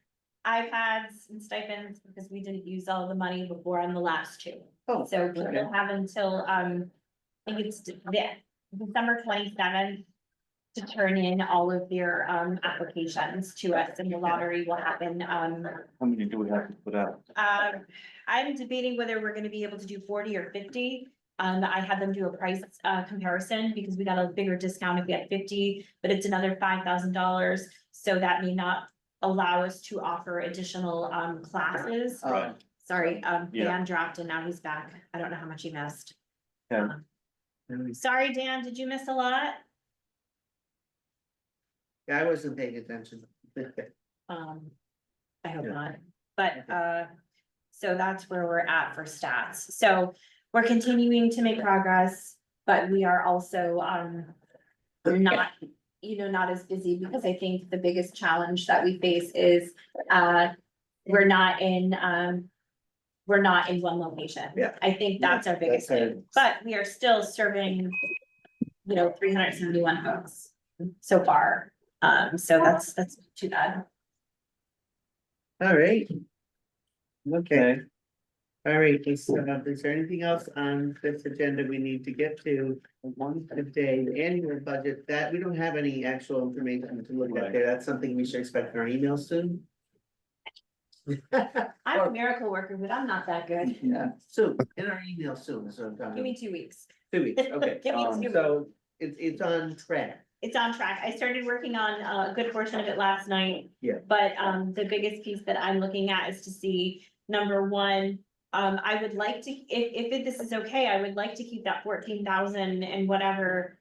iPads and stipends, because we didn't use all the money before on the last 2. Oh, So people have until I think it's December 27th to turn in all of their applications to us, and the lottery will happen. How many do we have to put out? I'm debating whether we're gonna be able to do 40 or 50. I had them do a price comparison, because we got a bigger discount if we had 50, but it's another $5,000. So that may not allow us to offer additional classes. Right. Sorry, Yeah. Dan dropped and now he's back. I don't know how much he missed. Yeah. Sorry, Dan, did you miss a lot? Yeah, I wasn't paying attention. I hope Yeah. not, but so that's where we're at for stats. So we're continuing to make progress, but we are also we're not, not as busy, because I think the biggest challenge that we face is we're not in one location. Yeah. I think that's our biggest thing, but we are still serving 371 folks so far. So that's too bad. All right. Okay. All right, is there anything else on this agenda we need to get to? One today, the annual budget, that we don't have any actual information to look at there. That's something we should expect in our email soon. I'm a miracle worker, but I'm not that good. Yeah, soon, in our email soon, so I'm Give talking. me 2 weeks. 2 weeks, okay. Give me 2 weeks. So it's on track. It's on track. I started working on a good portion of it last night. Yeah. But the biggest piece that I'm looking at is to see, number 1, I would like to, if this is okay, I would like to keep that 14,000 and whatever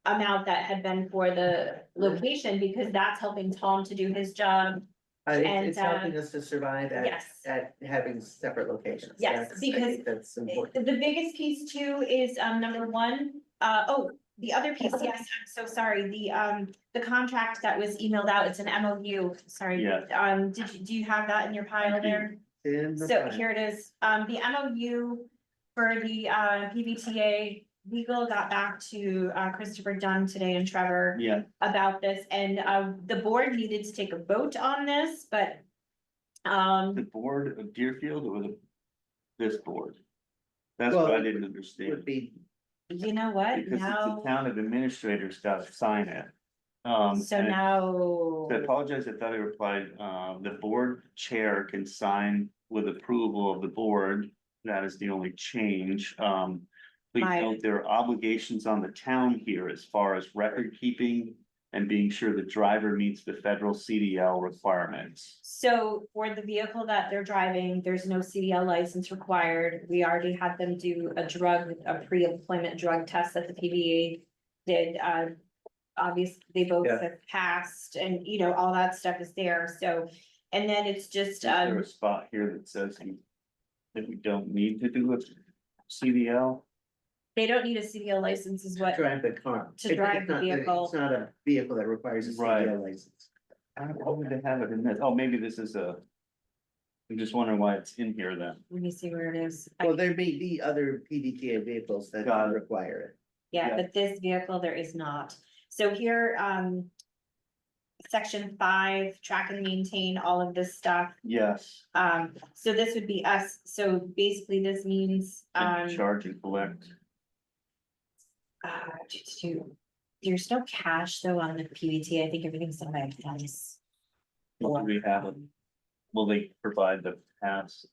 amount that had been for the location, because that's helping Tom to do his job. It's And, helping us to survive yes. at having separate locations. Yes, I because think that's important. The biggest piece too is, number one, the other piece, yes, I'm so sorry, the contract that was emailed out, it's an MOU, sorry. Yeah. Do you have that in your pile there? In the So file. here it is, the MOU for the, PVTA legal got back to, Christopher Dunn today and Trevor Yeah, about this, and, the board needed to take a vote on this, but, the board of Deerfield or this board? That's what I Well, didn't understand. Would be, you know what, Because it's now, the town of administrators got to sign it. so and now. I apologize, I thought I replied, the board chair can sign with approval of the board. That is the only change. Please My- note there are obligations on the town here as far as record keeping and being sure the driver meets the federal CDL requirements. So for the vehicle that they're driving, there's no CDL license required. We already had them do a pre-employment drug test that the PBA did. Obviously, they both Yeah. have passed and, you know, all that stuff is there. So, and then it's just, Is there a spot here that says that we don't need to do a CDL? they don't need a CDL license is what, drive the car. To drive the vehicle. It's not a vehicle that requires a Right. CDL license. How would they have it in this? Oh, maybe this is I'm just wondering why it's in here then. let me see where it is. Well, there may be other PDTA vehicles that Got it. require it. Yeah, Yeah. but this vehicle, there is not. So here, section 5, track and maintain, all of this stuff. Yes. So this would be us. So basically this means, Charge and collect. there's no cash though on the PVT. I think everything's done by accounts. What do we have? Will they provide the pass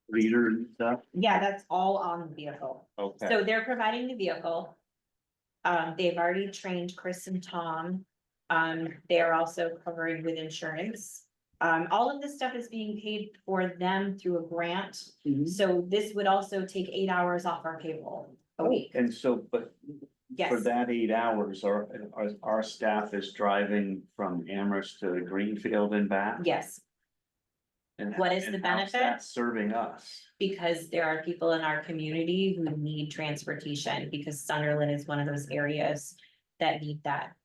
reader and stuff? Yeah, that's all on the vehicle. Okay, So they're providing the vehicle. They've already trained Chris and Tom. They are also covering with insurance. All of this stuff is being paid for them through a grant. Mhm. So this would also take 8 hours off our payroll a week. and so, but for Yes, that 8 hours, our staff is driving from Amherst to Greenfield and back? yes, And What is and the how's benefit? that serving us? because there are people in our community who need transportation, because Sunderland is one of those areas that need that.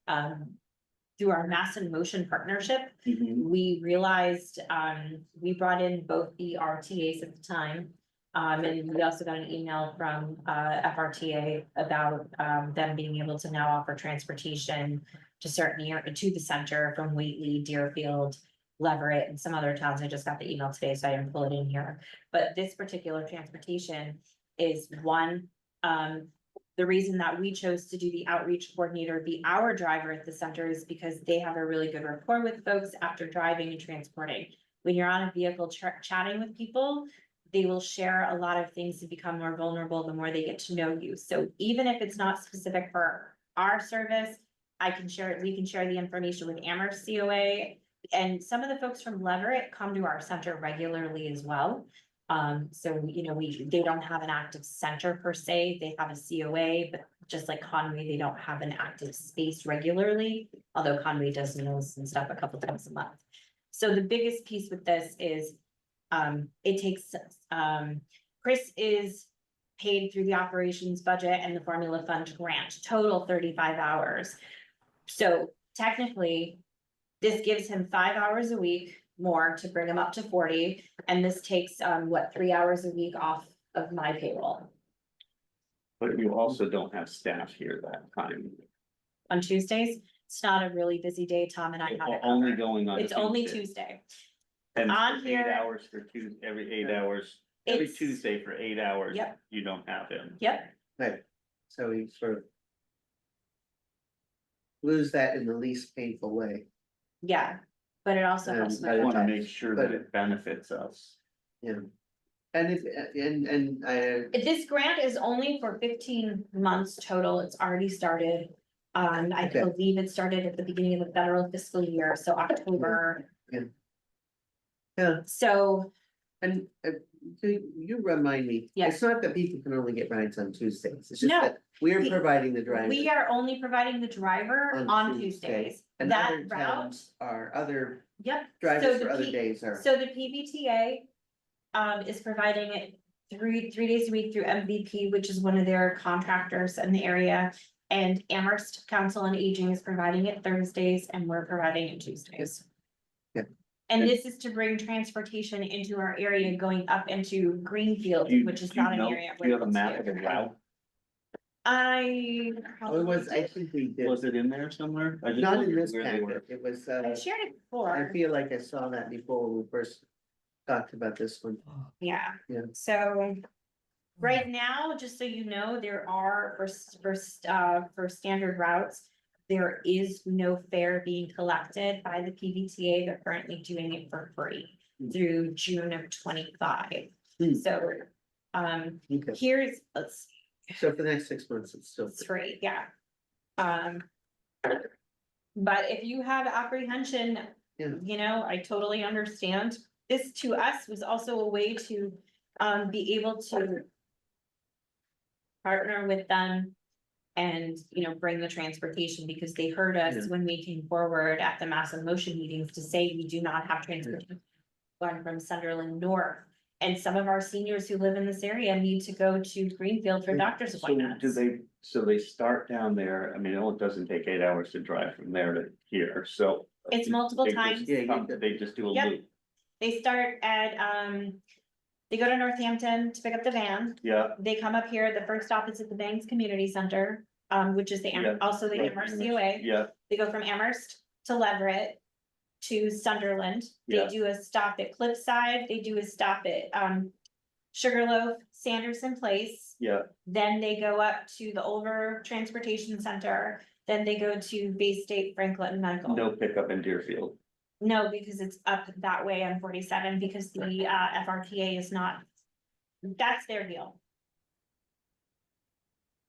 Through our Mass in Motion partnership, we realized, we brought in both the RTAs at the time. And we also got an email from, FRTA about, them being able to now offer transportation to to the center from Whately, Deerfield, Leverett, and some other towns. I just got the email today, so I didn't pull it in here. But this particular transportation is one, the reason that we chose to do the outreach coordinator, be our driver at the center, is because they have a really good rapport with folks after driving and transporting. When you're on a vehicle chatting with people, they will share a lot of things to become more vulnerable the more they get to know you. So even if it's not specific for our service, we can share the information with Amherst COA. And some of the folks from Leverett come to our center regularly as well. So, you know, they don't have an active center per se, they have a COA, but just like Conway, they don't have an active space regularly. Although Conway does meals and stuff a couple times a month. So the biggest piece with this is, it takes, Chris is paid through the operations budget and the formula fund grant, total 35 hours. So technically, this gives him 5 hours a week more to bring him up to 40, and this takes, 3 hours a week off of my payroll. But you also don't have staff here that time. On Tuesdays, it's not a really busy day, Tom and I have it Only covered. going on. It's only Tuesday. And on for here- 8 hours for Tuesday, every 8 hours, every It's- Tuesday for 8 hours. Yep. You don't have him. Yep, Right, so we sort of lose that in the least painful way. yeah, but it also helps. And my I wanna budget. make sure that it benefits us. Yeah. And if, and I, This grant is only for 15 months total. It's already started. I Okay. believe it started at the beginning of the federal fiscal year, so October. Yeah. Yeah. So, And you remind me, Yes. it's not that people can only get rides on Tuesdays, it's just No. that we're Pe- providing the driver. We are only providing the driver on Tuesdays. And That other route, towns are, other yep. So drivers the for other P- days are. So the PBTA is providing it three days a week through MVP, which is one of their contractors in the area. And Amherst Council on Aging is providing it Thursdays and we're providing it Tuesdays. Yeah. And this is to bring transportation into our area going up into Greenfield, Do you- which is do you not an know- area. Do you have a we're map into. of the route? I. Oh, it was, I probably think we did, Was it in there somewhere? I just not in wondered this where they were. packet, it was, did. I shared it I before, feel like I saw that before when we first talked about this one. yeah. Yeah. So. Right now, just so you know, there are for standard routes. There is no fare being collected by the PVTA. They're currently doing it for free through June of 25. Hmm. So, Okay, here's, let's see. so for the next 6 months, it's still. It's free, yeah. But if you have apprehension, Yeah. you know, I totally understand. This to us was also a way to be able to partner with them and, you know, bring the transportation because they heard us Yeah. when we came forward at the massive motion meetings to say we do not have transportation going from Sunderland North. And some of our seniors who live in this area need to go to Greenfield for doctor's So appointments. so they start down there, I mean, it doesn't take 8 hours to drive from there to here, so. It's multiple they just times. Yeah, come- They just do a Yep. loop, They start at, they go to Northampton to pick up the van. yeah. They come up here, the first stop is at the Banks Community Center, which is Yeah. also the Right, Amherst COA. Yeah, They go from Amherst to Leverett to Sunderland. They Yeah. do a stop at Cliffside, they do a stop at, Sugarloaf, Sanderson Place. yeah, Then they go up to the Over Transportation Center, then they go to Bay State Franklin Medical. no pickup in Deerfield, No, because it's up that way on 47, because the FRTA is not. That's their deal.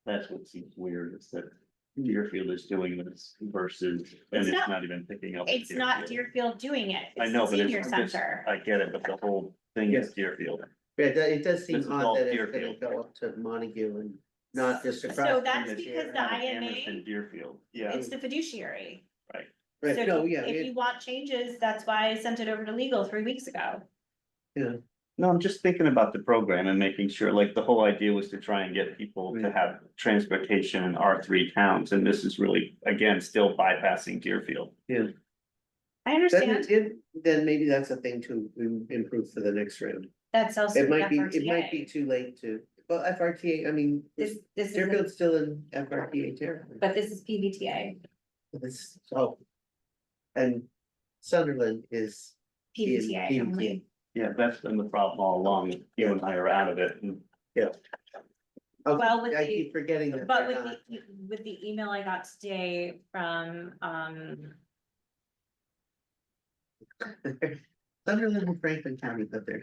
that's what seems weird, is that Deerfield is doing this versus, and It's it's not- not even picking up. in It's not Deerfield. Deerfield doing it, I it's know, the but it's senior just, center. I get it, but the whole thing is Deerfield. Yeah, it does This seem is all odd that it's gonna Deerfield. go up to Montague and not just across. So from that's the because jail. the Amherst and IMA, Deerfield, yeah, it's the fiduciary. Right, So no, if yeah, if you want changes, that's why I sent it over to legal 3 weeks ago. yeah, no, I'm just thinking about the program and making sure, like, the whole idea was to try and get people to Right. have transportation in R3 towns, and this is really, again, still bypassing Deerfield. I then understand, then maybe that's a thing to improve for the next round. that's also It the might be FRTA. too late to, well, FRTA, I mean, This is, Deerfield's still in FRTA territory. but this is PVTA, This, oh. And Sunderland is. in PVTA only. Yeah, that's been the problem all along, you and I are out of it, and Okay, Well, with I the- keep forgetting that. But they're with the email I got today from, not. Sunderland and Franklin County, but they're.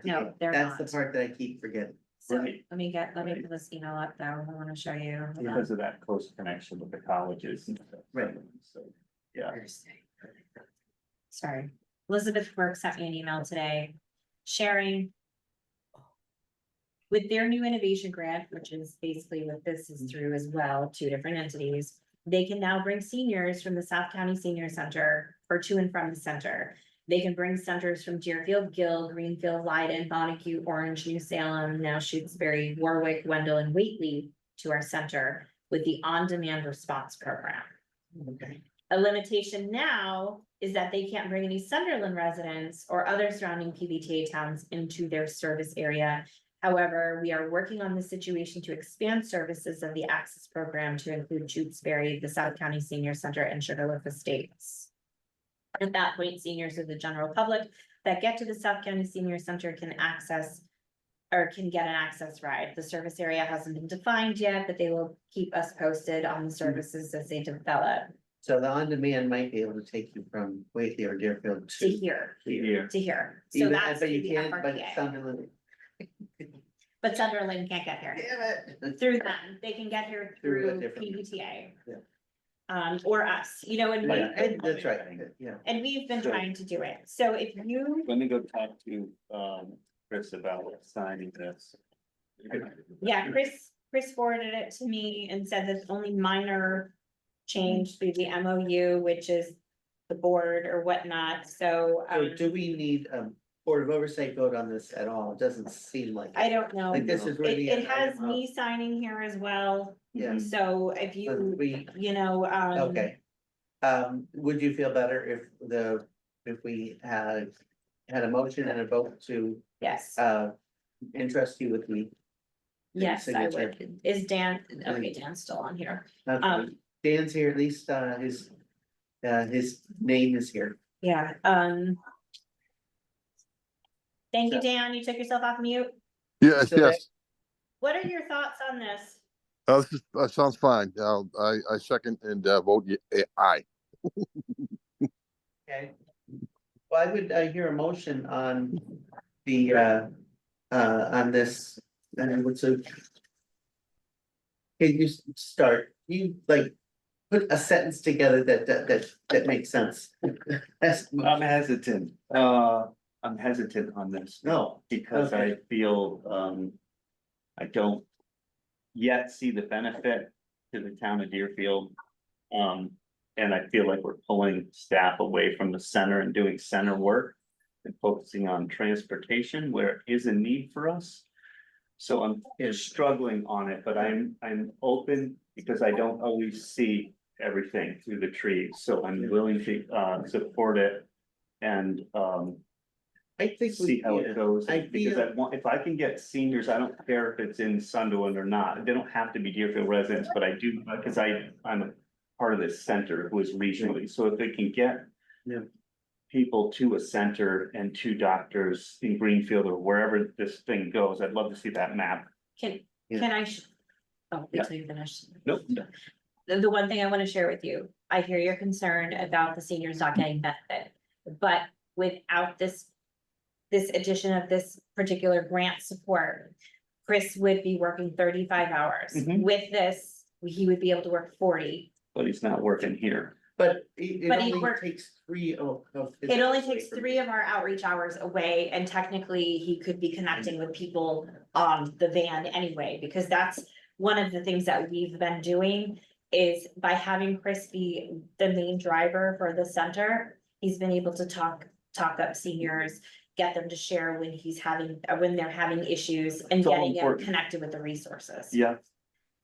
No, they're That's not. the part that I keep forgetting. so Right. let me pull this email up though, I wanna show you. Hold on. because of that close connection with the colleges and stuff. Right. So, yeah, Sorry, Elizabeth Quirk sent me an email today, sharing. With their new innovation grant, which is basically what this is through as well, 2 different entities. They can now bring seniors from the South County Senior Center or to and from the center. They can bring centers from Deerfield, Gill, Greenfield, Leiden, Montague, Orange, New Salem, now Shutesbury, Warwick, Wendell, and Whately to our center with the on-demand response program. Okay. A limitation now is that they can't bring any Sunderland residents or other surrounding PBTA towns into their service area. However, we are working on the situation to expand services of the Access Program to include Shutesbury, the South County Senior Center, and Sugarloaf Estates. At that point, seniors of the general public that get to the South County Senior Center can access or can get an access ride. The service area hasn't been defined yet, but they will keep us posted on the services as they develop. So the on-demand might be able to take you from Whately or Deerfield To to. here, here, to here. So Even- that's but you the can't, but FRTA, Sunderland. but Sunderland can't get here. Damn it. Through them, they can get here Through a through different- PBTA. Yeah. or us, you know, and we, Yeah. That's right, yeah. and we've been So- trying to do it. So if you, Let me go talk to, Chris about signing this. yeah, Chris forwarded it to me and said that only minor change through the MOU, which is the board or whatnot, so, So do we need Board of Oversight vote on this at all? It doesn't seem like. I don't know. Like this is It, really. it has me signing here as well, Yeah. so if So you, we, you know, okay. Would you feel better if we had a motion and a vote to yes, entrust you with me? yes, I signature. would. Is Dan, okay, Dan's still on here. Okay. Dan's here, at least his name is here. Yeah, thank you, Dan, you took yourself off mute. Yes, So that- yes. What are your thoughts on this? That sounds fine. I second and vote aye. Okay. Well, I would hear a motion on the on this, and what's a. Can you start, you like, put a sentence together that makes sense. That's- I'm hesitant on this. No, Because I Okay. feel, I don't yet see the benefit to the town of Deerfield. And I feel like we're pulling staff away from the center and doing center work and focusing on transportation where it is a need for us. So I'm struggling on it, but I'm open because I don't always see everything through the trees, so I'm willing to support it. And I think see how yeah. it goes, I because feel- I want, if I can get seniors, I don't care if it's in Sunderland or not, they don't have to be Deerfield residents, but I do, because I'm a part of this center who is regionally, so if they can get. Yeah. People to a center and two doctors in Greenfield or wherever this thing goes, I'd love to see that map. Can, Yeah. can I? Oh, wait Yeah. till you finish. Nope. The one thing I wanna share with you, I hear your concern about the seniors not getting benefit, but without this. This addition of this particular grant support, Chris would be working 35 hours. Mhm. With this, he would be able to work 40. But he's not working here. But it But he only worked- takes three of his It only hours away takes from 3 me. of our outreach hours away, and technically he could be connecting with people on the van anyway, because that's one of the things that we've been doing. Is by having Chris be the main driver for the center, he's been able to talk up seniors. Get them to share when when they're having issues and It's all getting them important. connected with the resources. Yeah.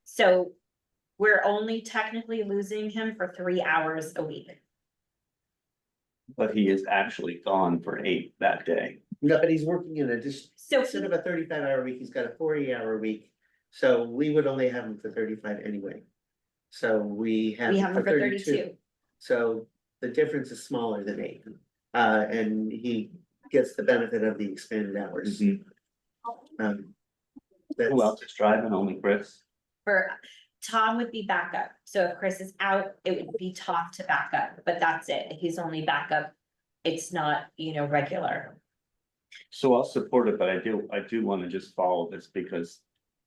So we're only technically losing him for 3 hours a week. But he is actually gone for 8 that day. No, but he's working in So instead of a 35-hour week, he's got a 40-hour week. So we would only have him for 35 anyway. So we have. we him have him for 32. So the difference is smaller than 8. And he gets the benefit of the expanded hours. Um, Who That's, else is driving? Only Chris? For Tom would be backup, so if Chris is out, it would be Tom to backup, but that's it, he's only backup. It's not, regular. So I'll support it, but I do wanna just follow this because.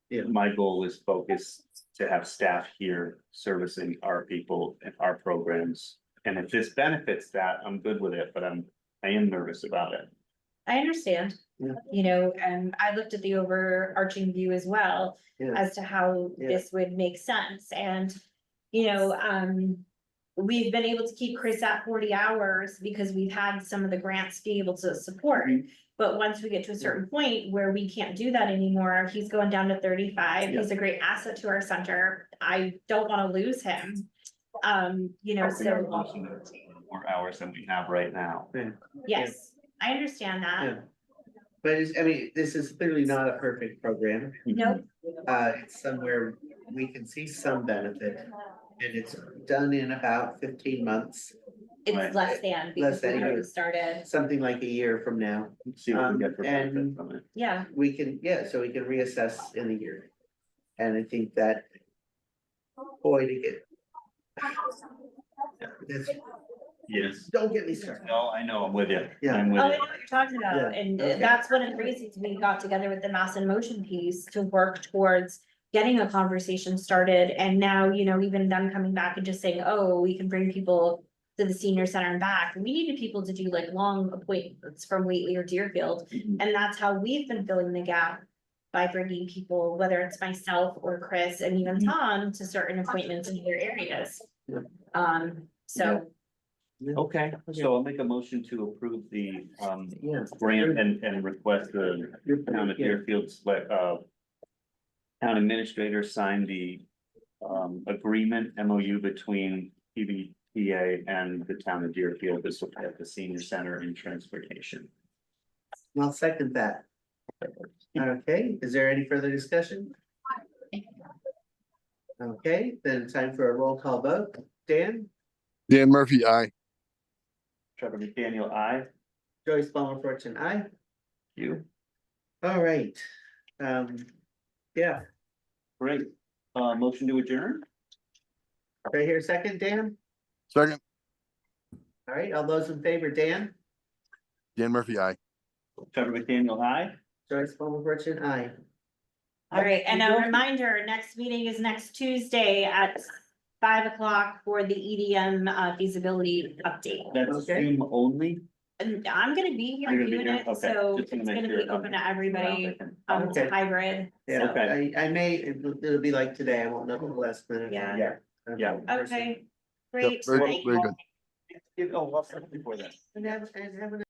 Yeah. My goal is focused to have staff here servicing our people and our programs. And if this benefits that, I'm good with it, but I am nervous about it. I understand. Yeah. And I looked at the overarching view as well, yeah, as to how Yeah. this would make sense, and, we've been able to keep Chris at 40 hours because we've had some of the grants be able to support. Mhm. But once we get to a certain point where we can't do that anymore, he's going down to 35. Yeah. He's a great asset to our center. I don't wanna lose him. We are So, losing more hours than we have right now. yes, I understand that. yeah. But this is clearly not a perfect program. Nope, It's somewhere we can see some benefit. And it's done in about 15 months, it's Right. less than because we than already you. started. something like a year from now. See what we get for benefit And- from it. Yeah, We can reassess in a year. And I think that. Boy, to get. That's- Yes. Don't get me started. No, I know, I'm with you. Yeah. I'm oh, with I you. know what you're talking about, Yeah, and okay. that's one of the reasons we got together with the Mass in Motion piece to work towards getting a conversation started, and now, even them coming back and just saying, oh, we can bring people to the senior center and back. We needed people to do like long appointments from Whately or Deerfield, and that's how we've been filling the gap by bringing people, whether it's myself or Chris and even Tom, to certain appointments in their areas. Yeah. So, Okay, so I'll make a motion to approve the Yes. grant and request the town of Deerfield select town administrator sign the agreement MOU between PBTA and the town of Deerfield to support the senior center and transportation. I'll second that. Okay, is there any further discussion? Okay, then time for a roll call vote. Dan, Dan Murphy, aye. Trevor McDaniel, I. Joyce Ballmer Fortune, aye. You. All right. Yeah, Great. Motion to adjourn? right here, second, Dan. Second, All right, all those in favor, Dan, Dan Murphy, aye. Trevor McDaniel, I. Joyce Ballmer Fortune, aye. all right, and a reminder, next meeting is next Tuesday at 5 o'clock for the EDM feasibility update. That's Okay. Zoom only. And I'm gonna be here You're gonna be doing here? it, Okay, so just it's make gonna sure. be open to everybody, it's Okay. hybrid. Yeah, So, I may, it'll be like today, I won't know till the last minute. Yeah. Yeah. okay, Yep, great. very, Thank very you. good. Oh, what's before that? And have a